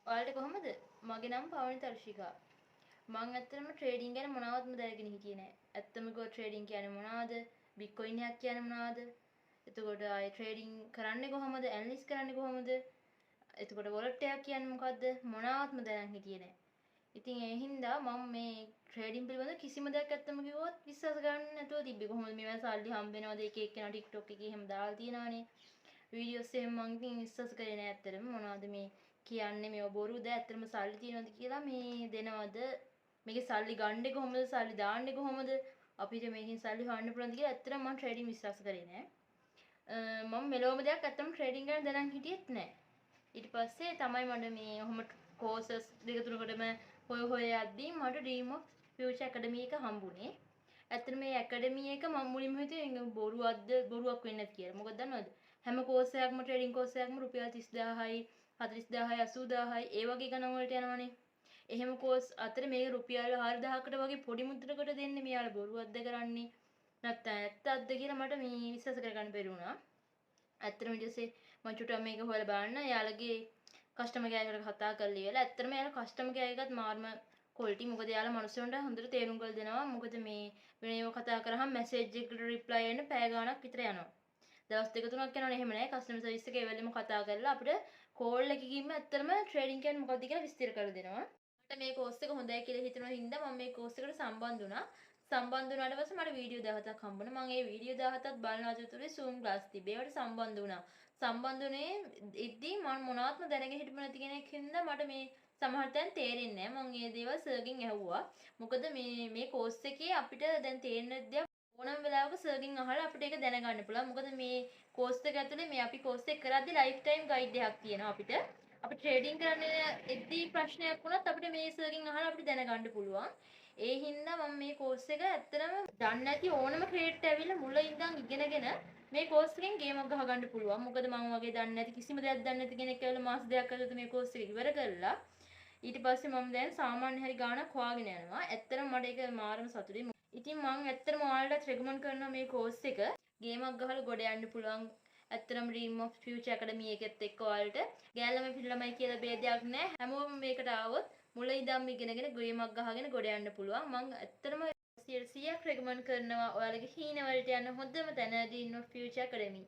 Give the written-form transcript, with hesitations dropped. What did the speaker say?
ඔයාලට කොහමද? මගේ නම පවනි තර්ෂිකා. මම ඇත්තටම ට්‍රේඩින් ගැන මොනවත්ම දැනගෙන හිටියේ නෑ. ඇත්තම කිව්වොත් ට්‍රේඩින් කියන්නේ මොනවද? බිට්කොයින් එකක් කියන්නේ මොනවද? එතකොට ආයේ ට්‍රේඩින් කරන්නේ කොහොමද? ඇනලිස් කරන්නේ කොහොමද? එතකොට වොලට් එකක් කියන්නේ මොකද්ද? මොනවත්ම දැනන් හිටියේ නෑ. ඉතින් ඒ හින්දා මම මේ ට්‍රේඩින් පිළිබඳ කිසිම දෙයක් ඇත්තම කිව්වොත් විශ්වාස කරන්න නැතුව තිබ්බේ. කොහොමද මේවා සල්ලි හම්බ වෙනවද? එක එක්කෙනා TikTok එකේ එහෙම දාලා තියෙනවානේ. වීඩියෝස් එහෙම මං ඉතින් විශ්වාස කරේ නෑ ඇත්තටම. මොනවද මේ කියන්නේ මේව බොරුද? ඇත්තටම සල්ලි තියනවද කියලා මේ දෙනවද? මේකේ සල්ලි ගන්නේ කොහොමද? සල්ලි දාන්නේ කොහොමද? අපිට මේකෙන් සල්ලි හොයන්න පුළුවන්ද කියලා ඇත්තටම මම ට්‍රේඩින් විශ්වාස කරේ නෑ. මම මෙලොවම දෙයක් ඇත්තම ට්‍රේඩින් ගැන දැනන් හිටියෙත් නෑ. ඊට පස්සේ තමයි මට මේ ඔහොම කෝසස් දෙක තුනකටම හොය යද්දී මට ඩ්‍රීම් ඔෆ් ෆියුචර් ඇකඩමි එක හම්බුනේ. ඇත්තට මේ ඇකඩමි එක මම මුලින්ම හිතුවේ බොරුවක් වෙන්නේ නැති කියලා. මොකද දන්නවද? හැම කෝස් එකක්ම ට්‍රේඩින් කෝස් එකක්ම රුපියල් 30000යි 40000යි 80000යි ඒ වගේ ගණන් වලට යනවනේ. එහෙම කෝස් අතර මේක රුපියල් 4000කට වගේ පොඩි මුද්‍රකට දෙන්නේ මෙයාලා බොරුවක්ද කරන්නේ නැත්නම් ඇත්තක්ද කියලා මට මේ විශ්වාස කරගන්න බැරි වුණා. ඇත්තටම ඊට පස්සේ මම චුට්ටක් මේක හොයලා බලන්න යාළගේ කස්ටමර් කෙයාර් එකට කතා කරලා ඉවරලා ඇත්තටම යාළා කස්ටමර් කෙයාර් එකත් මාර්ම ක්වොලිටි මොකද යාළා මිනිස්සුන්ට හොඳට තේරුම් කරලා දෙනවා මොකද මේ වෙනේව කතා කරාම මැසේජ් එකකට රිප්ලයි එන්න පැය ගාණක් විතර යනවා. දවස් දෙක තුනක් යනවනේ එහෙම නෑ කස්ටමර් සර්විස් එකේ එවෙලෙම කතා කරලා අපිට කෝල් එකකින්ම ඇත්තටම ට්‍රේඩින් කියන්නේ මොකක්ද කියලා විස්තර කරලා දෙනවා. මට මේ කෝස් එක හොඳයි කියලා හිතන හින්දා මම මේ කෝස් එකට සම්බන්ධ වුණා. සම්බන්ධ වුණාට පස්සේ මට වීඩියෝ 17ක් හම්බුණා. මම ඒ වීඩියෝ 17ත් බලන අතරතුරේ Zoom class තිබ්බේ. ඒවට සම්බන්ධ වුණා. සම්බන්ධුනේ ඉද්දී මම මොනවත්ම දැනගෙන හිටපු නැති කෙනෙක් හින්දා මට මේ සමහර තැන් තේරෙන්නේ නැහැ. මම මේ දේවල් සර්ගෙන් ඇහුවා. මොකද මේ කෝස් එකේ අපිට දැන් තේරෙන දෙයක් ඕනම වෙලාවක සර්ගෙන් අහලා අපිට ඒක දැනගන්න පුළුවන්. මොකද මේ කෝස් එක ඇතුලේ මේ අපි කෝස් එක කරද්දී ලයිෆ් ටයිම් ගයිඩ් එකක් තියෙනවා අපිට. අපි ට්‍රේඩින් කරන්න එද්දී ප්‍රශ්නයක් වුණත් අපිට මේ සර්ගෙන් අහලා අපිට දැනගන්න පුළුවන්. ඒ හින්දා මම මේ කෝස් එක ඇත්තටම දන්නේ නැති ඕනම ක්‍රියේට් ඇවිල්ලා මුල ඉඳන් ඉගෙනගෙන මේ කෝස් එකෙන් ගේමක් ගහගන්න පුළුවන්. මොකද මම වගේ දන්නේ නැති කිසිම දෙයක් දන්නේ නැති කෙනෙක් ඇවිල්ලා මාස දෙකක් ඇතුළත මේ කෝස් එක ඉවර කරලා ඊට පස්සේ මම දැන් සාමාන්‍ය හරි ගාණක් හොයාගෙන යනවා. ඇත්තටම මට ඒක මාරම සතුටුයි. ඉතින් මම ඇත්තටම ඔයාලටත් රෙකමන්ඩ් කරනවා මේ කෝස් එක. ගේමක් ගහලා ගොඩ යන්න පුළුවන්. ඇත්තටම ඩ්‍රීම් ඔෆ් ෆියුචර් ඇකඩමි එකෙත් එක්ක ඔයාලට ගෑල්ලම පිළිලමයි කියලා ભેදයක් නැහැ. හැමෝම මේකට ආවොත් මුල ඉඳන්ම ඉගෙනගෙන ගේමක් ගහගෙන ගොඩ යන්න පුළුවන්. මම ඇත්තටම 100ක් රෙකමන්ඩ් කරනවා ඔයාලගේ හීන වලට යන්න හොඳම තැන ඩ්‍රීම් ඔෆ් ෆියුචර් ඇකඩමි.